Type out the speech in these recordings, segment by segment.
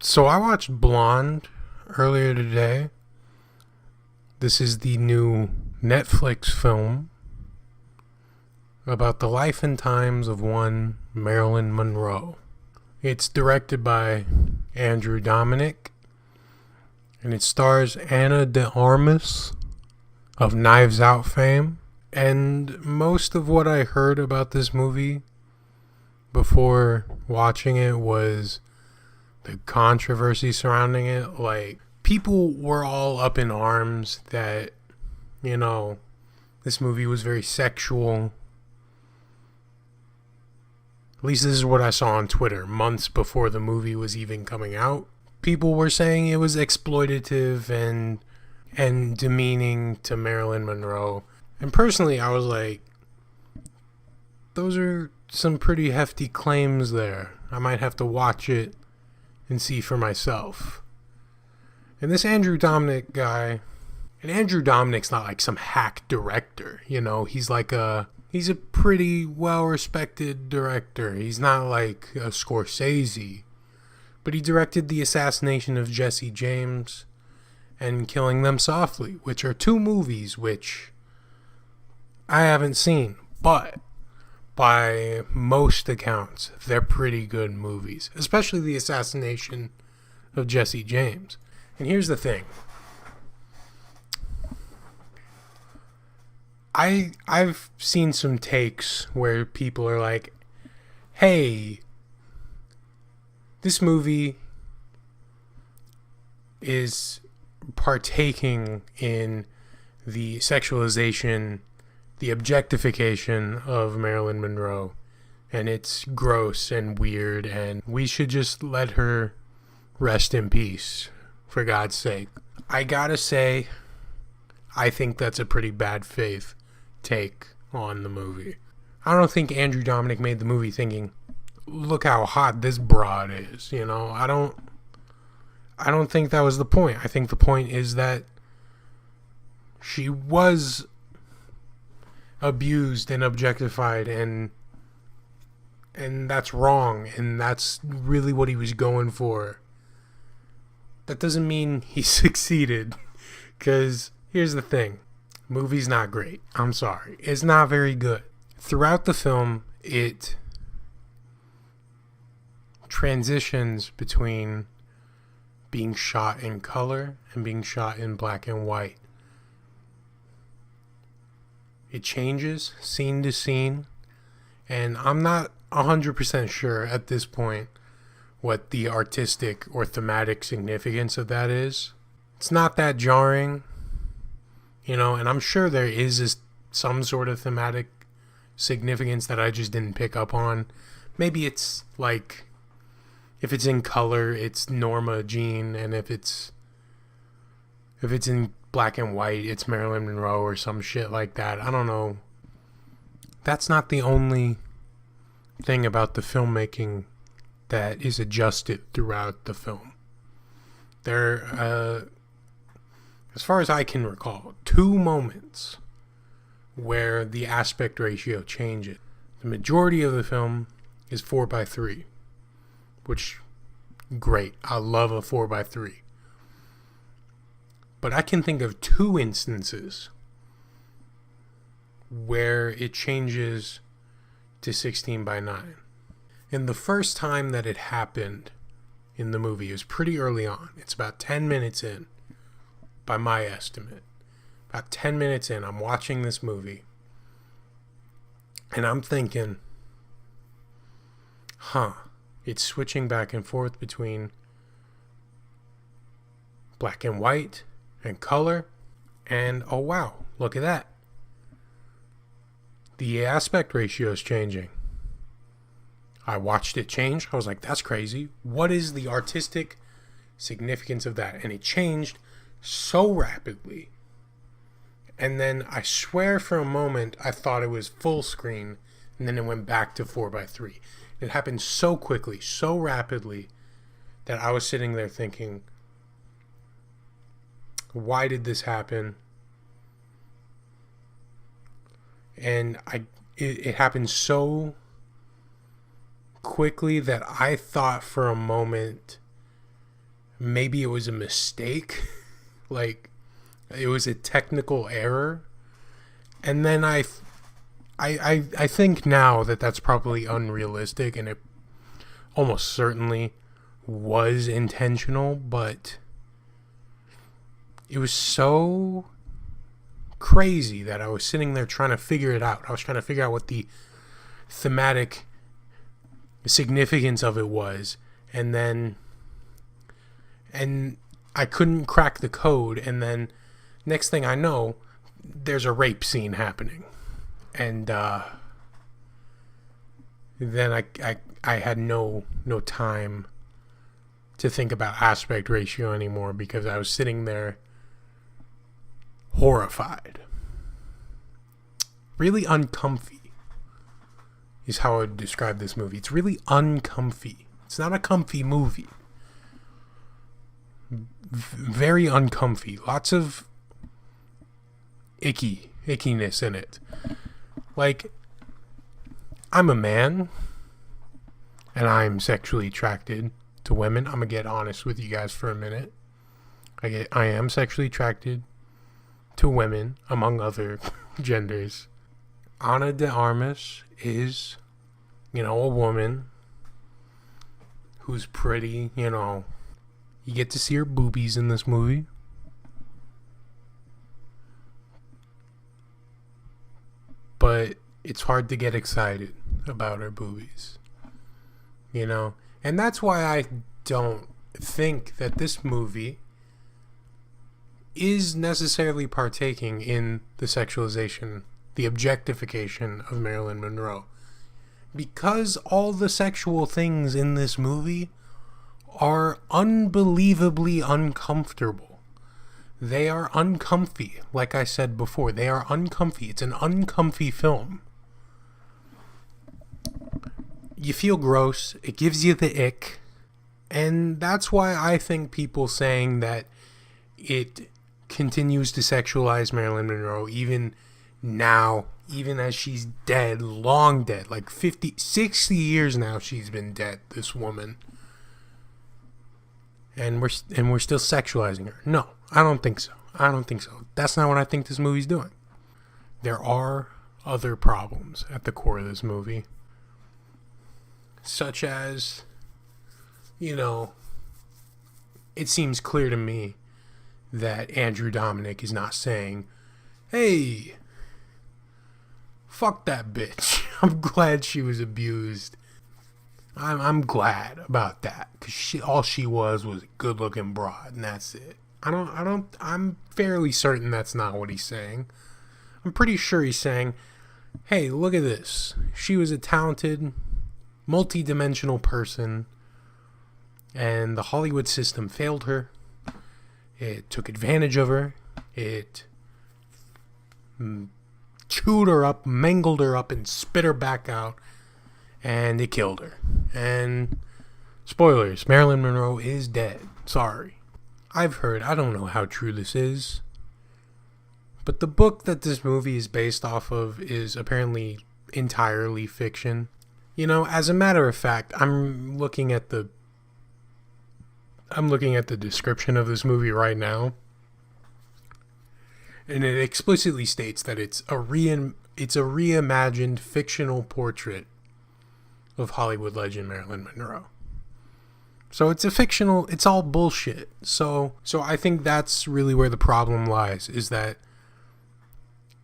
So I watched Blonde earlier today. This is the new Netflix film about the life and times of one Marilyn Monroe. It's directed by Andrew Dominic, and it stars Anna de Armas of Knives Out fame. And most of what I heard about this movie before watching it was the controversy surrounding it. Like, people were all up in arms that, this movie was very sexual. At least this is what I saw on Twitter months before the movie was even coming out. People were saying it was exploitative and demeaning to Marilyn Monroe. And personally, I was like, those are some pretty hefty claims there. I might have to watch it and see for myself. And this Andrew Dominic guy, and Andrew Dominic's not like some hack director, he's a pretty well-respected director. He's not like a Scorsese, but he directed The Assassination of Jesse James and Killing Them Softly, which are two movies which I haven't seen, but by most accounts, they're pretty good movies, especially The Assassination of Jesse James. And here's the thing. I've seen some takes where people are like, hey, this movie is partaking in the sexualization, the objectification of Marilyn Monroe, and it's gross and weird, and we should just let her rest in peace, for God's sake. I gotta say, I think that's a pretty bad faith take on the movie. I don't think Andrew Dominic made the movie thinking, look how hot this broad is, I don't think that was the point. I think the point is that she was abused and objectified, and that's wrong, and that's really what he was going for. That doesn't mean he succeeded, because here's the thing. Movie's not great. I'm sorry. It's not very good. Throughout the film, it transitions between being shot in color and being shot in black and white. It changes scene to scene, and I'm not 100% sure at this point what the artistic or thematic significance of that is. It's not that jarring, and I'm sure there is some sort of thematic significance that I just didn't pick up on. Maybe it's like, if it's in color, it's Norma Jean, and if it's in black and white, it's Marilyn Monroe or some shit like that. I don't know. That's not the only thing about the filmmaking that is adjusted throughout the film. There, as far as I can recall, two moments where the aspect ratio changes. The majority of the film is 4:3, which, great. I love a 4:3. But I can think of two instances where it changes to 16:9. And the first time that it happened in the movie is pretty early on. It's about 10 minutes in, by my estimate. About 10 minutes in, I'm watching this movie, and I'm thinking, it's switching back and forth between black and white and color, and oh wow, look at that. The aspect ratio is changing. I watched it change. I was like, that's crazy. What is the artistic significance of that? And it changed so rapidly. And then I swear for a moment I thought it was full screen, and then it went back to 4:3. It happened so quickly, so rapidly, that I was sitting there thinking, why did this happen? And it happened so quickly that I thought for a moment maybe it was a mistake, like it was a technical error. And then I think now that that's probably unrealistic, and it almost certainly was intentional, but it was so crazy that I was sitting there trying to figure it out. I was trying to figure out what the thematic significance of it was, and I couldn't crack the code, and then next thing I know, there's a rape scene happening. And then I had no time to think about aspect ratio anymore, because I was sitting there horrified. Really uncomfy is how I would describe this movie. It's really uncomfy. It's not a comfy movie. Very uncomfy. Lots of ickiness in it. Like, I'm a man, and I'm sexually attracted to women. I'm gonna get honest with you guys for a minute. I am sexually attracted to women, among other genders. Ana de Armas is, a woman who's pretty, You get to see her boobies in this movie. But it's hard to get excited about her boobies. And that's why I don't think that this movie is necessarily partaking in the sexualization, the objectification of Marilyn Monroe. Because all the sexual things in this movie are unbelievably uncomfortable. They are uncomfy, like I said before. They are uncomfy. It's an uncomfy film. You feel gross. It gives you the ick. And that's why I think people saying that it continues to sexualize Marilyn Monroe, even now, even as she's dead, long dead, like 50, 60 years now she's been dead, this woman. And we're still sexualizing her. No, I don't think so. That's not what I think this movie's doing. There are other problems at the core of this movie. Such as, it seems clear to me that Andrew Dominic is not saying, hey, fuck that bitch. I'm glad she was abused. I'm glad about that, because all she was a good-looking broad, and that's it. I'm fairly certain that's not what he's saying. I'm pretty sure he's saying, hey, look at this. She was a talented, multi-dimensional person, and the Hollywood system failed her. It took advantage of her. It chewed her up, mangled her up, and spit her back out. And it killed her. And spoilers, Marilyn Monroe is dead. Sorry. I've heard, I don't know how true this is, but the book that this movie is based off of is apparently entirely fiction. As a matter of fact, I'm looking at the description of this movie right now, and it explicitly states that it's a reimagined fictional portrait of Hollywood legend Marilyn Monroe. So it's all bullshit. So I think that's really where the problem lies, is that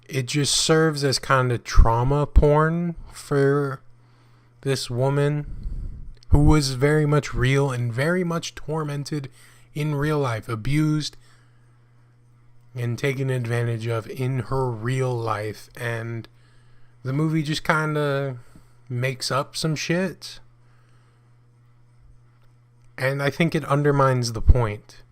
it just serves as kind of trauma porn for this woman who was very much real and very much tormented in real life, abused and taken advantage of in her real life. And the movie just kind of makes up some shit. And I think it undermines the point.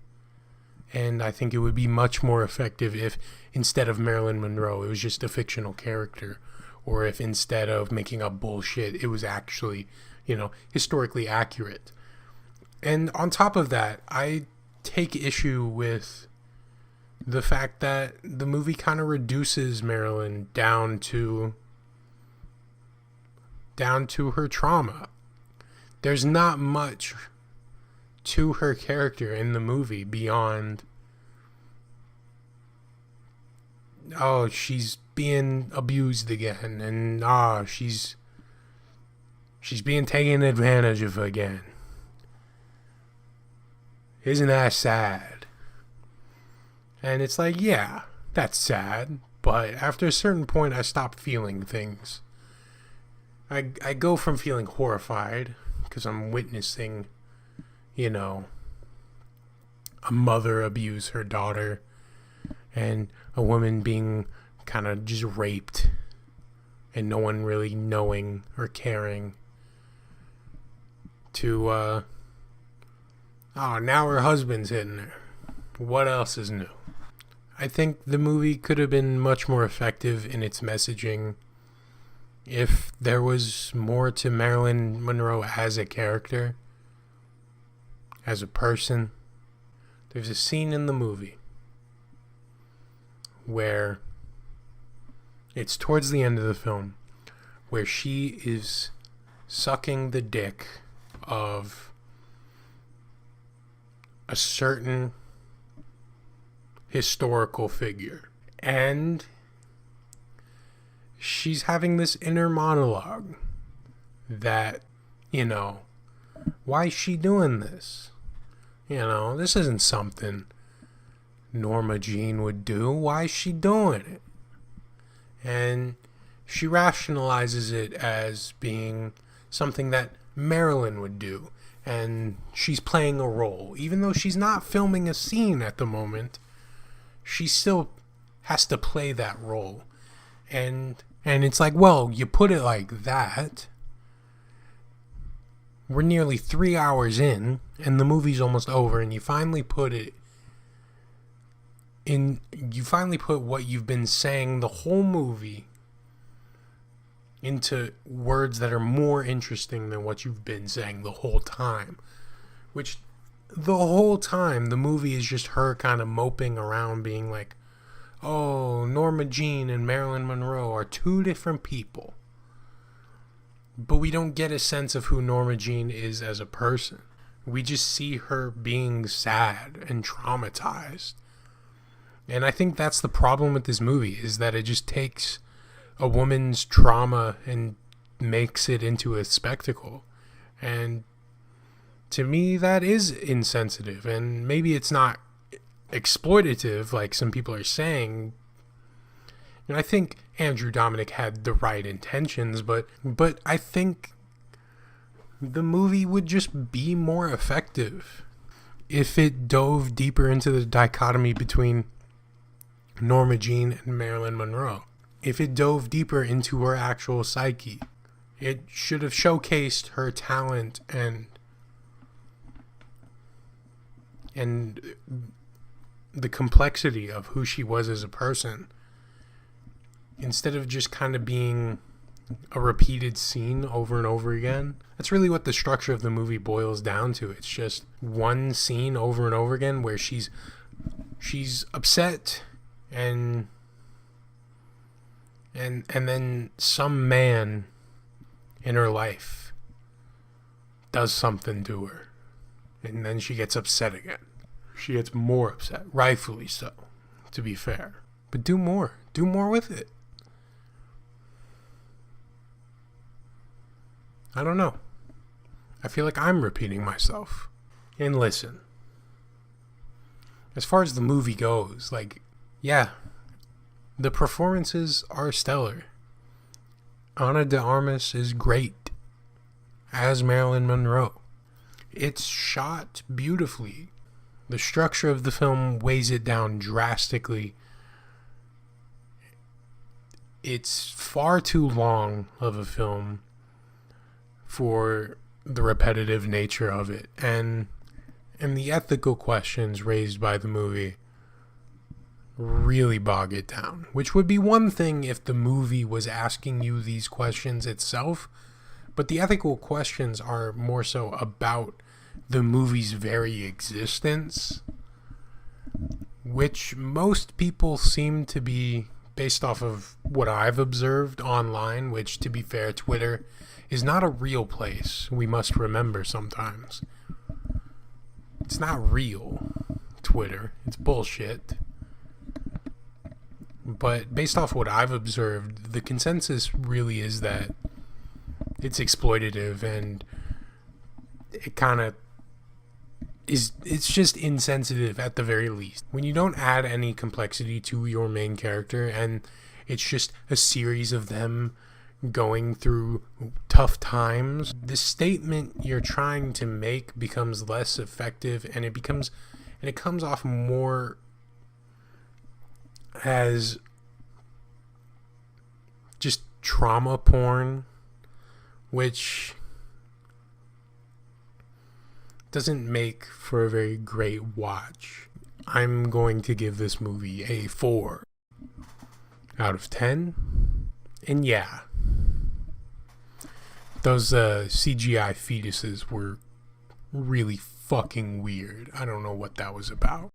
And I think it would be much more effective if instead of Marilyn Monroe, it was just a fictional character. Or if instead of making up bullshit, it was actually, historically accurate. And on top of that, I take issue with the fact that the movie kind of reduces Marilyn down to her trauma. There's not much to her character in the movie beyond, oh, she's being abused again, and she's being taken advantage of again. Isn't that sad? And it's like, yeah, that's sad, but after a certain point I stop feeling things. I go from feeling horrified because I'm witnessing, a mother abuse her daughter and a woman being kind of just raped and no one really knowing or caring, to now her husband's hitting her. What else is new? I think the movie could have been much more effective in its messaging if there was more to Marilyn Monroe as a character, as a person. There's a scene in the movie where it's towards the end of the film where she is sucking the dick of a certain historical figure, and she's having this inner monologue that, why is she doing this? This isn't something Norma Jean would do. Why is she doing it? And she rationalizes it as being something that Marilyn would do. And she's playing a role. Even though she's not filming a scene at the moment, she still has to play that role. And it's like, well, you put it like that. We're nearly 3 hours in, and the movie's almost over, and you finally put what you've been saying the whole movie into words that are more interesting than what you've been saying the whole time. Which, the whole time, the movie is just her kind of moping around, being like, oh, Norma Jean and Marilyn Monroe are two different people. But we don't get a sense of who Norma Jean is as a person. We just see her being sad and traumatized. And I think that's the problem with this movie, is that it just takes a woman's trauma and makes it into a spectacle. And to me, that is insensitive. And maybe it's not exploitative like some people are saying. And I think Andrew Dominik had the right intentions, but I think the movie would just be more effective if it dove deeper into the dichotomy between Norma Jean and Marilyn Monroe. If it dove deeper into her actual psyche. It should have showcased her talent and the complexity of who she was as a person, instead of just kind of being a repeated scene over and over again. That's really what the structure of the movie boils down to. It's just one scene over and over again where she's upset and then some man in her life does something to her, and then she gets upset again. She gets more upset, rightfully so, to be fair. But do more with it. I don't know. I feel like I'm repeating myself. And listen, as far as the movie goes, yeah, the performances are stellar. Ana de Armas is great as Marilyn Monroe. It's shot beautifully. The structure of the film weighs it down drastically. It's far too long of a film for the repetitive nature of it, and the ethical questions raised by the movie really bog it down, which would be one thing if the movie was asking you these questions itself, but the ethical questions are more so about the movie's very existence, which most people seem to be, based off of what I've observed online, which, to be fair, Twitter is not a real place, we must remember sometimes. It's not real, Twitter. It's bullshit. But based off what I've observed, the consensus really is that it's exploitative, and it kind of it's just insensitive at the very least. When you don't add any complexity to your main character and it's just a series of them going through tough times, the statement you're trying to make becomes less effective, and it comes off more as just trauma porn, which doesn't make for a very great watch. I'm going to give this movie a 4 out of 10. And yeah, those CGI fetuses were really fucking weird. I don't know what that was about.